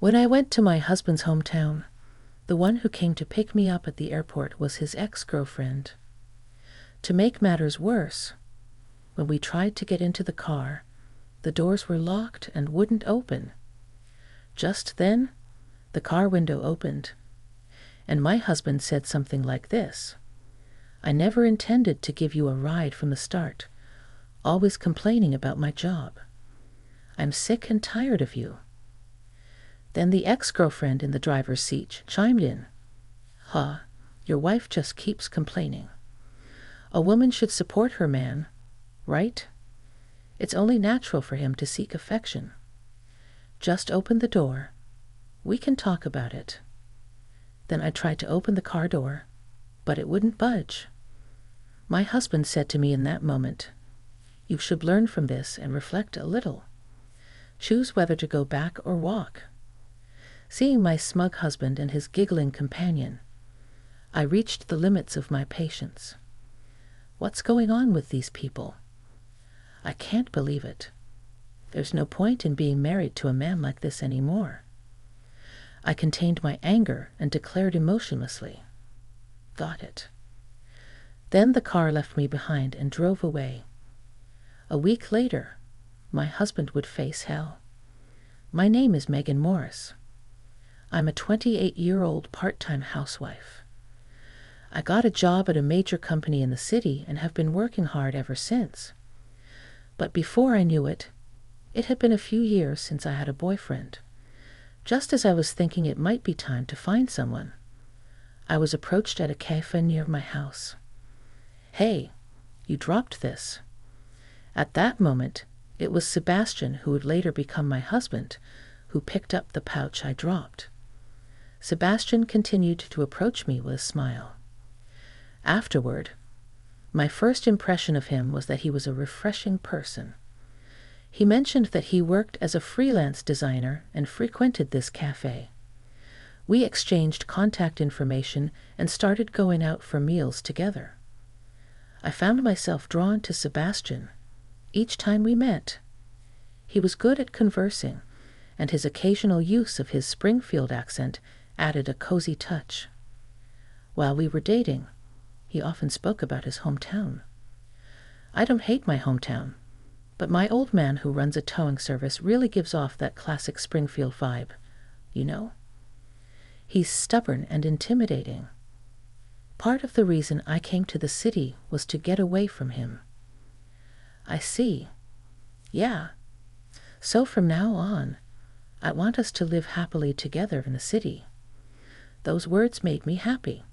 When I went to my husband's hometown, the one who came to pick me up at the airport was his ex-girlfriend. To make matters worse, when we tried to get into the car, the doors were locked and wouldn't open. Just then, the car window opened, and my husband said something like this: "I never intended to give you a ride from the start, always complaining about my job. I'm sick and tired of you." Then the ex-girlfriend in the driver's seat chimed in. Your wife just keeps complaining. A woman should support her man, right? It's only natural for him to seek affection. Just open the door. We can talk about it." Then I tried to open the car door, but it wouldn't budge. My husband said to me in that moment, "You should learn from this and reflect a little. Choose whether to go back or walk." Seeing my smug husband and his giggling companion, I reached the limits of my patience. What's going on with these people? I can't believe it. There's no point in being married to a man like this anymore. I contained my anger and declared emotionlessly, "Got it." Then the car left me behind and drove away. A week later, my husband would face hell. My name is Megan Morris. I'm a 28-year-old part-time housewife. I got a job at a major company in the city and have been working hard ever since. But before I knew it, it had been a few years since I had a boyfriend. Just as I was thinking it might be time to find someone, I was approached at a cafe near my house. "Hey, you dropped this." At that moment, it was Sebastian, who would later become my husband, who picked up the pouch I dropped. Sebastian continued to approach me with a smile. Afterward, my first impression of him was that he was a refreshing person. He mentioned that he worked as a freelance designer and frequented this cafe. We exchanged contact information and started going out for meals together. I found myself drawn to Sebastian each time we met. He was good at conversing, and his occasional use of his Springfield accent added a cozy touch. While we were dating, he often spoke about his hometown. I don't hate my hometown, but my old man who runs a towing service really gives off that classic Springfield vibe, you know? He's stubborn and intimidating. Part of the reason I came to the city was to get away from him. I see. Yeah. So from now on, I want us to live happily together in the city. Those words made me happy.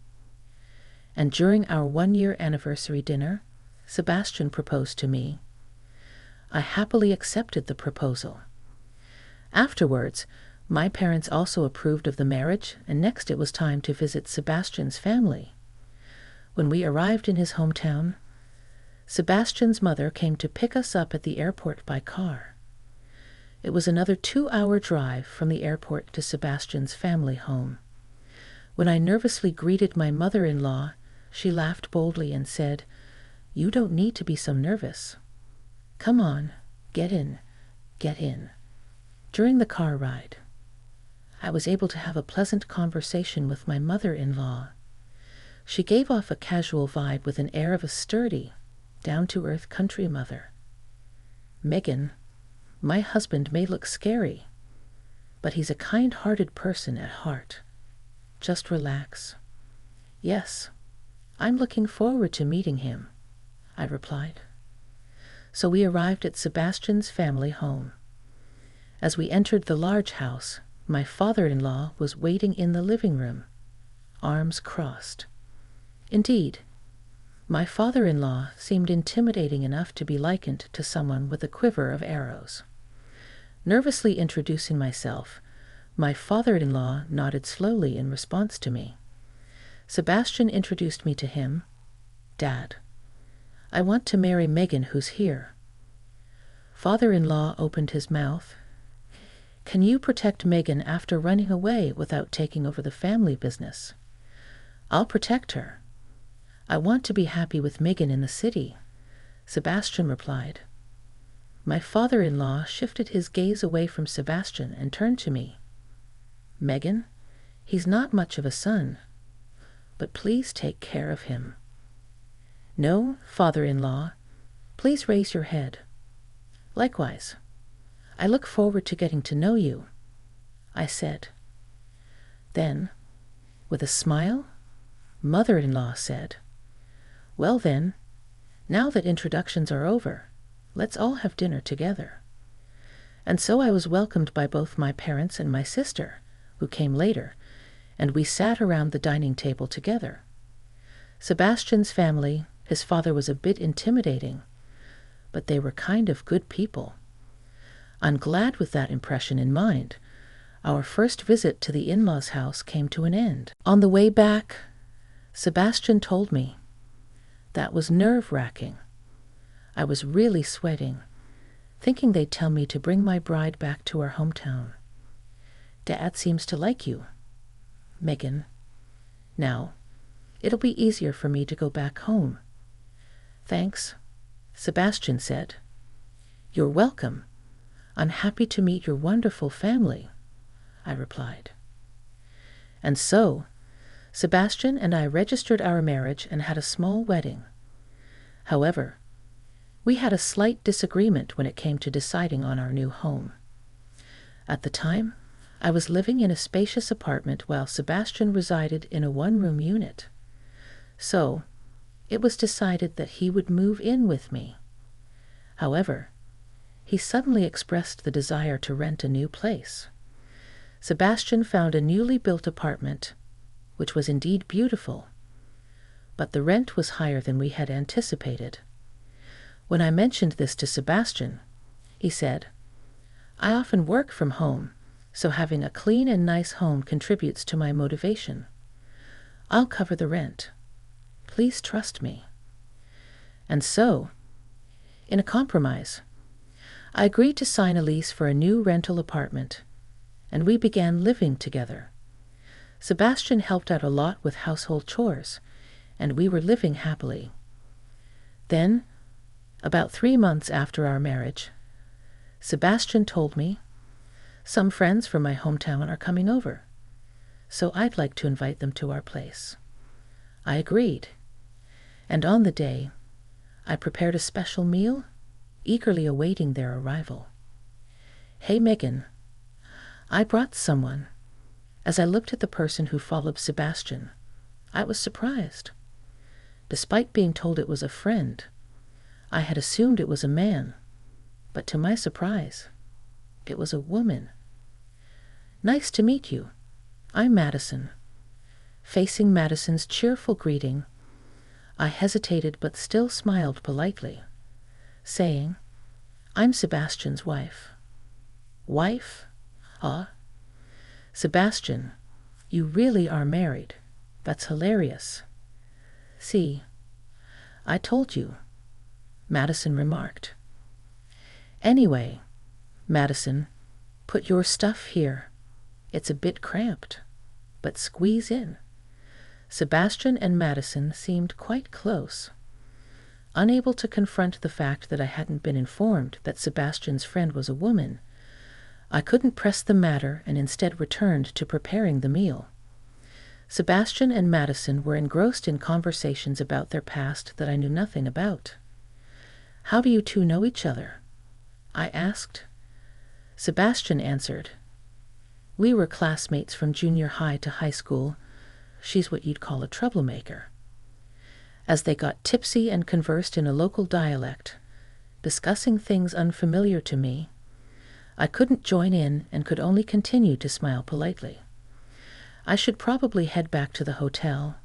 And during our 1-year anniversary dinner, Sebastian proposed to me. I happily accepted the proposal. Afterwards, my parents also approved of the marriage, and next it was time to visit Sebastian's family. When we arrived in his hometown, Sebastian's mother came to pick us up at the airport by car. It was another 2-hour drive from the airport to Sebastian's family home. When I nervously greeted my mother-in-law, she laughed boldly and said, "You don't need to be so nervous. Come on, get in, get in." During the car ride, I was able to have a pleasant conversation with my mother-in-law. She gave off a casual vibe with an air of a sturdy, down-to-earth country mother. "Megan, my husband may look scary, but he's a kind-hearted person at heart. Just relax." "Yes, I'm looking forward to meeting him," I replied. So we arrived at Sebastian's family home. As we entered the large house, my father-in-law was waiting in the living room, arms crossed. Indeed, my father-in-law seemed intimidating enough to be likened to someone with a quiver of arrows. Nervously introducing myself, my father-in-law nodded slowly in response to me. Sebastian introduced me to him. "Dad, I want to marry Megan, who's here." Father-in-law opened his mouth. "Can you protect Megan after running away without taking over the family business?" "I'll protect her. I want to be happy with Megan in the city," Sebastian replied. My father-in-law shifted his gaze away from Sebastian and turned to me. Megan, he's not much of a son, but please take care of him. No, father-in-law, please raise your head. Likewise, I look forward to getting to know you, I said. Then, with a smile, mother-in-law said, well then, now that introductions are over, let's all have dinner together. And so I was welcomed by both my parents and my sister, who came later, and we sat around the dining table together. Sebastian's family, his father was a bit intimidating, but they were kind of good people. I'm glad with that impression in mind, our first visit to the in-laws' house came to an end. On the way back, Sebastian told me that was nerve-wracking. I was really sweating, thinking they'd tell me to bring my bride back to our hometown. Dad seems to like you, Megan. Now, it'll be easier for me to go back home. Thanks, Sebastian said. You're welcome. I'm happy to meet your wonderful family, I replied. And so, Sebastian and I registered our marriage and had a small wedding. However, we had a slight disagreement when it came to deciding on our new home. At the time, I was living in a spacious apartment while Sebastian resided in a one-room unit. So, it was decided that he would move in with me. However, he suddenly expressed the desire to rent a new place. Sebastian found a newly built apartment, which was indeed beautiful, but the rent was higher than we had anticipated. When I mentioned this to Sebastian, he said, I often work from home, so having a clean and nice home contributes to my motivation. I'll cover the rent. Please trust me. And so, in a compromise, I agreed to sign a lease for a new rental apartment, and we began living together. Sebastian helped out a lot with household chores, and we were living happily. Then, about 3 months after our marriage, Sebastian told me, some friends from my hometown are coming over, so I'd like to invite them to our place. I agreed, and on the day, I prepared a special meal, eagerly awaiting their arrival. Hey, Megan, I brought someone. As I looked at the person who followed Sebastian, I was surprised. Despite being told it was a friend, I had assumed it was a man, but to my surprise, it was a woman. Nice to meet you. I'm Madison. Facing Madison's cheerful greeting, I hesitated but still smiled politely, saying, I'm Sebastian's wife. Wife? Sebastian, you really are married. That's hilarious. See, I told you, Madison remarked. Anyway, Madison, put your stuff here. It's a bit cramped, but squeeze in. Sebastian and Madison seemed quite close. Unable to confront the fact that I hadn't been informed that Sebastian's friend was a woman, I couldn't press the matter and instead returned to preparing the meal. Sebastian and Madison were engrossed in conversations about their past that I knew nothing about. How do you two know each other? I asked. Sebastian answered, we were classmates from junior high to high school. She's what you'd call a troublemaker. As they got tipsy and conversed in a local dialect, discussing things unfamiliar to me, I couldn't join in and could only continue to smile politely. I should probably head back to the hotel,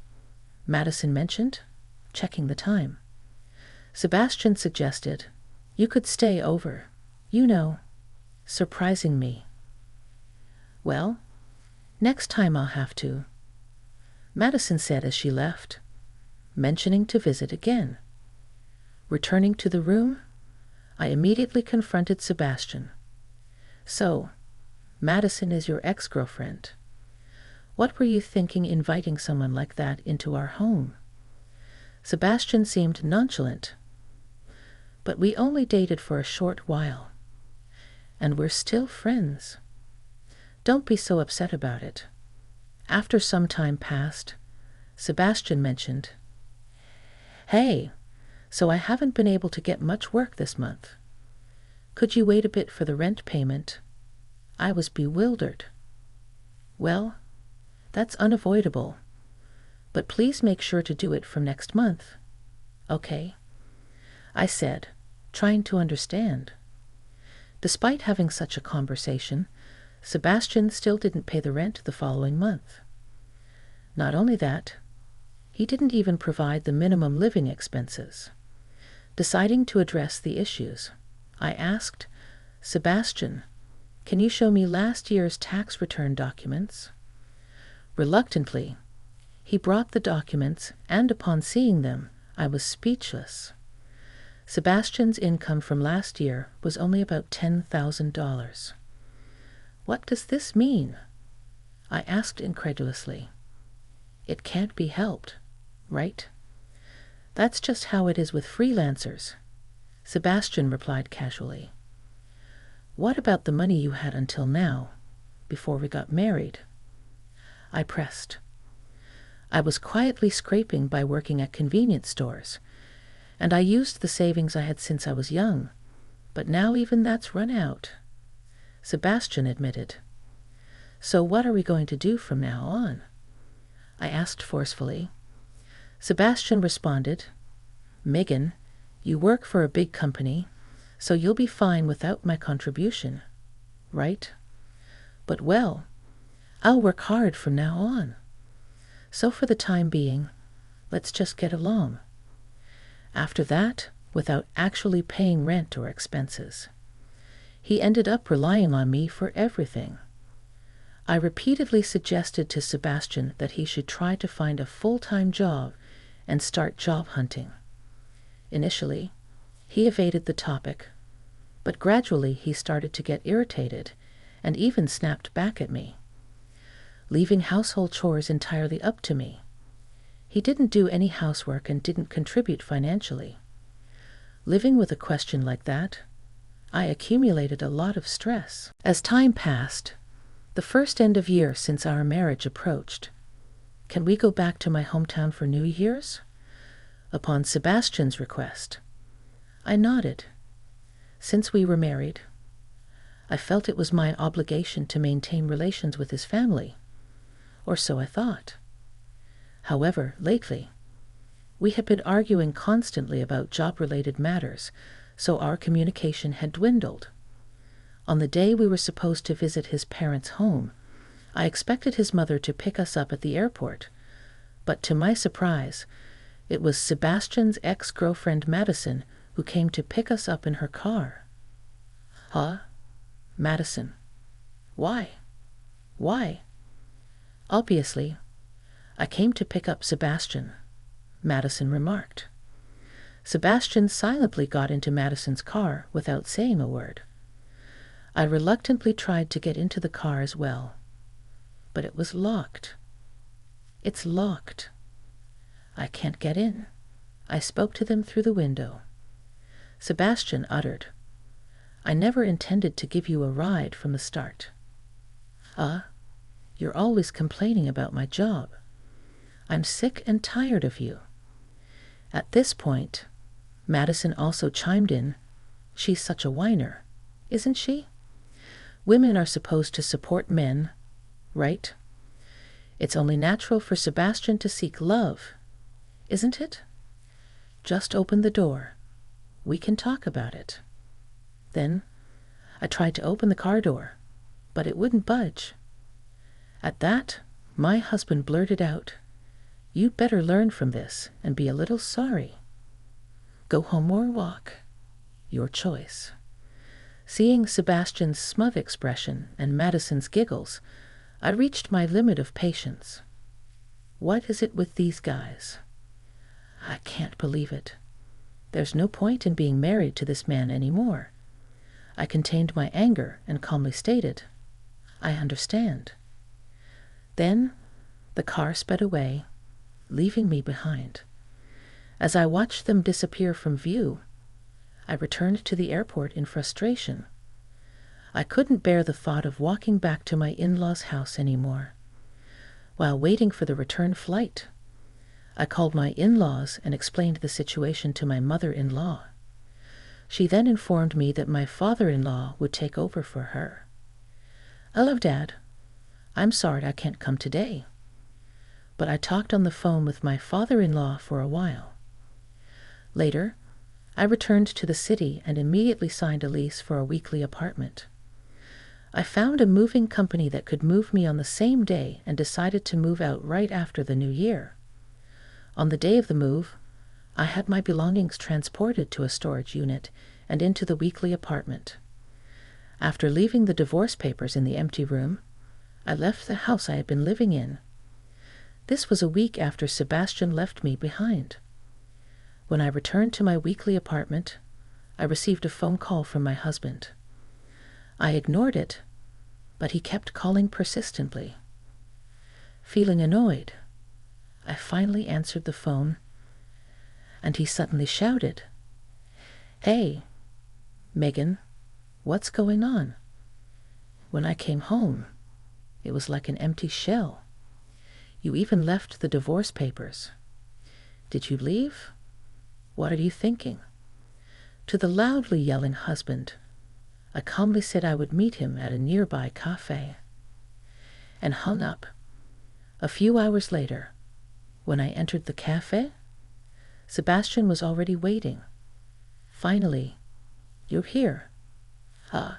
Madison mentioned, checking the time. Sebastian suggested, you could stay over, surprising me. Well, next time I'll have to, Madison said as she left, mentioning to visit again. Returning to the room, I immediately confronted Sebastian. So, Madison is your ex-girlfriend. What were you thinking inviting someone like that into our home? Sebastian seemed nonchalant. But we only dated for a short while, and we're still friends. Don't be so upset about it. After some time passed, Sebastian mentioned, "Hey, so I haven't been able to get much work this month. Could you wait a bit for the rent payment?" I was bewildered. "Well, that's unavoidable, but please make sure to do it from next month." "Okay," I said, trying to understand. Despite having such a conversation, Sebastian still didn't pay the rent the following month. Not only that, he didn't even provide the minimum living expenses. Deciding to address the issues, I asked, "Sebastian, can you show me last year's tax return documents?" Reluctantly, he brought the documents, and upon seeing them, I was speechless. Sebastian's income from last year was only about $10,000. "What does this mean?" I asked incredulously. "It can't be helped, right?" "That's just how it is with freelancers," Sebastian replied casually. "What about the money you had until now, before we got married?" I pressed. "I was quietly scraping by working at convenience stores, and I used the savings I had since I was young, but now even that's run out," Sebastian admitted. "So what are we going to do from now on?" I asked forcefully. Sebastian responded, "Megan, you work for a big company, so you'll be fine without my contribution, right? But well, I'll work hard from now on. So for the time being, let's just get along. After that, without actually paying rent or expenses." He ended up relying on me for everything. I repeatedly suggested to Sebastian that he should try to find a full-time job and start job hunting. Initially, he evaded the topic, but gradually he started to get irritated and even snapped back at me, leaving household chores entirely up to me. He didn't do any housework and didn't contribute financially. Living with a question like that, I accumulated a lot of stress. As time passed, the first end of year since our marriage approached. "Can we go back to my hometown for New Year's?" Upon Sebastian's request, I nodded. Since we were married, I felt it was my obligation to maintain relations with his family, or so I thought. However, lately, we had been arguing constantly about job-related matters, so our communication had dwindled. On the day we were supposed to visit his parents' home, I expected his mother to pick us up at the airport, but to my surprise, it was Sebastian's ex-girlfriend Madison who came to pick us up in her car. "Huh? Madison. Why? Why?" "Obviously, I came to pick up Sebastian," Madison remarked. Sebastian silently got into Madison's car without saying a word. I reluctantly tried to get into the car as well, but it was locked. "It's locked. I can't get in." I spoke to them through the window. Sebastian uttered, "I never intended to give you a ride from the start." You're always complaining about my job. I'm sick and tired of you." At this point, Madison also chimed in, "She's such a whiner, isn't she? Women are supposed to support men, right? It's only natural for Sebastian to seek love, isn't it? Just open the door. We can talk about it." Then I tried to open the car door, but it wouldn't budge. At that, my husband blurted out, "You'd better learn from this and be a little sorry. Go home or walk. Your choice." Seeing Sebastian's smug expression and Madison's giggles, I reached my limit of patience. What is it with these guys? I can't believe it. There's no point in being married to this man anymore. I contained my anger and calmly stated, "I understand." Then the car sped away, leaving me behind. As I watched them disappear from view, I returned to the airport in frustration. I couldn't bear the thought of walking back to my in-laws' house anymore. While waiting for the return flight, I called my in-laws and explained the situation to my mother-in-law. She then informed me that my father-in-law would take over for her. "Hello, Dad. I'm sorry I can't come today." But I talked on the phone with my father-in-law for a while. Later, I returned to the city and immediately signed a lease for a weekly apartment. I found a moving company that could move me on the same day and decided to move out right after the new year. On the day of the move, I had my belongings transported to a storage unit and into the weekly apartment. After leaving the divorce papers in the empty room, I left the house I had been living in. This was a week after Sebastian left me behind. When I returned to my weekly apartment, I received a phone call from my husband. I ignored it, but he kept calling persistently. Feeling annoyed, I finally answered the phone, and he suddenly shouted, "Hey, Megan, what's going on?" When I came home, it was like an empty shell. "You even left the divorce papers. Did you leave? What are you thinking?" To the loudly yelling husband, I calmly said I would meet him at a nearby cafe, and hung up. A few hours later, when I entered the cafe, Sebastian was already waiting. "Finally, you're here. Huh."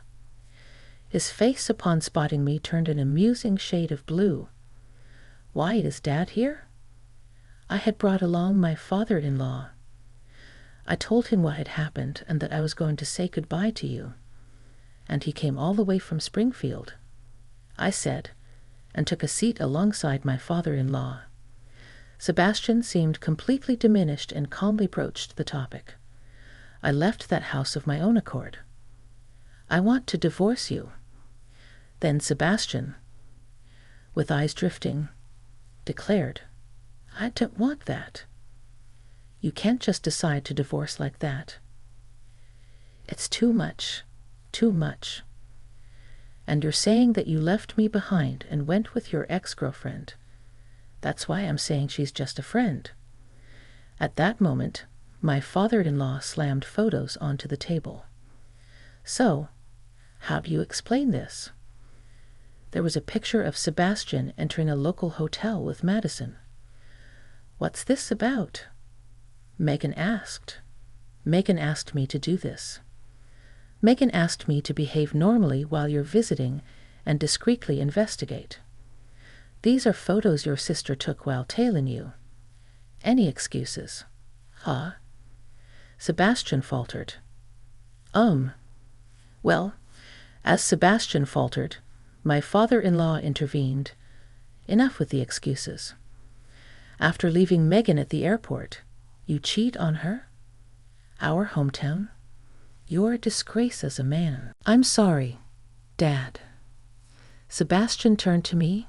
His face upon spotting me turned an amusing shade of blue. "Why, is Dad here?" I had brought along my father-in-law. I told him what had happened and that I was going to say goodbye to you. And he came all the way from Springfield, I said, and took a seat alongside my father-in-law. Sebastian seemed completely diminished and calmly broached the topic. "I left that house of my own accord. I want to divorce you." Then Sebastian, with eyes drifting, declared, "I don't want that. You can't just decide to divorce like that. It's too much. Too much. And you're saying that you left me behind and went with your ex-girlfriend. That's why I'm saying she's just a friend." At that moment, my father-in-law slammed photos onto the table. "So, how do you explain this?" There was a picture of Sebastian entering a local hotel with Madison. "What's this about?" Megan asked. "Megan asked me to do this. Megan asked me to behave normally while you're visiting and discreetly investigate. These are photos your sister took while tailing you. Any excuses?" "Huh?" Sebastian faltered. Well, as Sebastian faltered, my father-in-law intervened. "Enough with the excuses. After leaving Megan at the airport, you cheat on her? Our hometown? You're a disgrace as a man." "I'm sorry, Dad." Sebastian turned to me.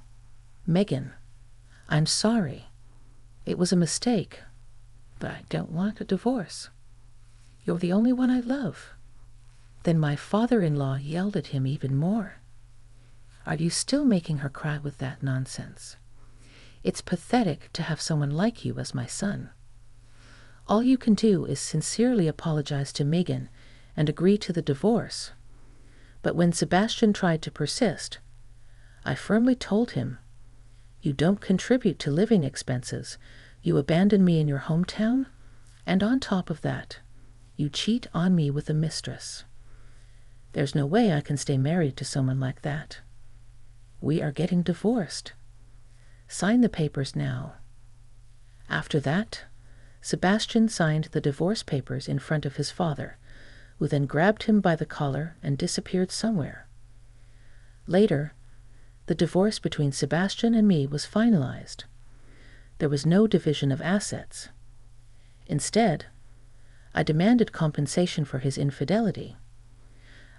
"Megan, I'm sorry. It was a mistake, but I don't want a divorce. You're the only one I love." Then my father-in-law yelled at him even more. "Are you still making her cry with that nonsense? It's pathetic to have someone like you as my son. All you can do is sincerely apologize to Megan and agree to the divorce." But when Sebastian tried to persist, I firmly told him, "You don't contribute to living expenses, you abandon me in your hometown, and on top of that, you cheat on me with a mistress. There's no way I can stay married to someone like that. We are getting divorced. Sign the papers now." After that, Sebastian signed the divorce papers in front of his father, who then grabbed him by the collar and disappeared somewhere. Later, the divorce between Sebastian and me was finalized. There was no division of assets. Instead, I demanded compensation for his infidelity.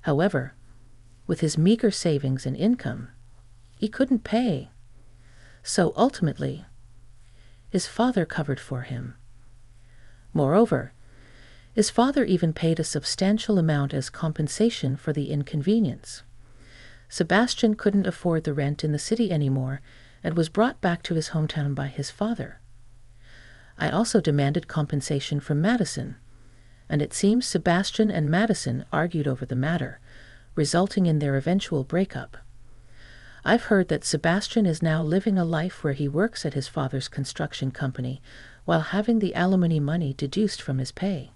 However, with his meager savings and income, he couldn't pay. So ultimately, his father covered for him. Moreover, his father even paid a substantial amount as compensation for the inconvenience. Sebastian couldn't afford the rent in the city anymore and was brought back to his hometown by his father. I also demanded compensation from Madison, and it seems Sebastian and Madison argued over the matter, resulting in their eventual breakup. I've heard that Sebastian is now living a life where he works at his father's construction company while having the alimony money deduced from his pay.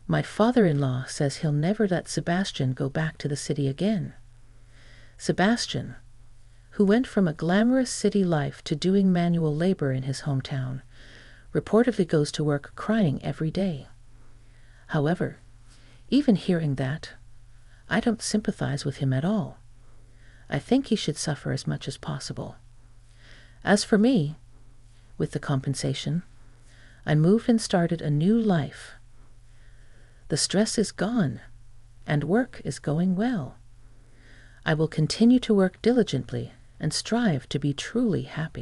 My father-in-law says he'll never let Sebastian go back to the city again. Sebastian, who went from a glamorous city life to doing manual labor in his hometown, reportedly goes to work crying every day. However, even hearing that, I don't sympathize with him at all. I think he should suffer as much as possible. As for me, with the compensation, I moved and started a new life. The stress is gone, and work is going well. I will continue to work diligently and strive to be truly happy.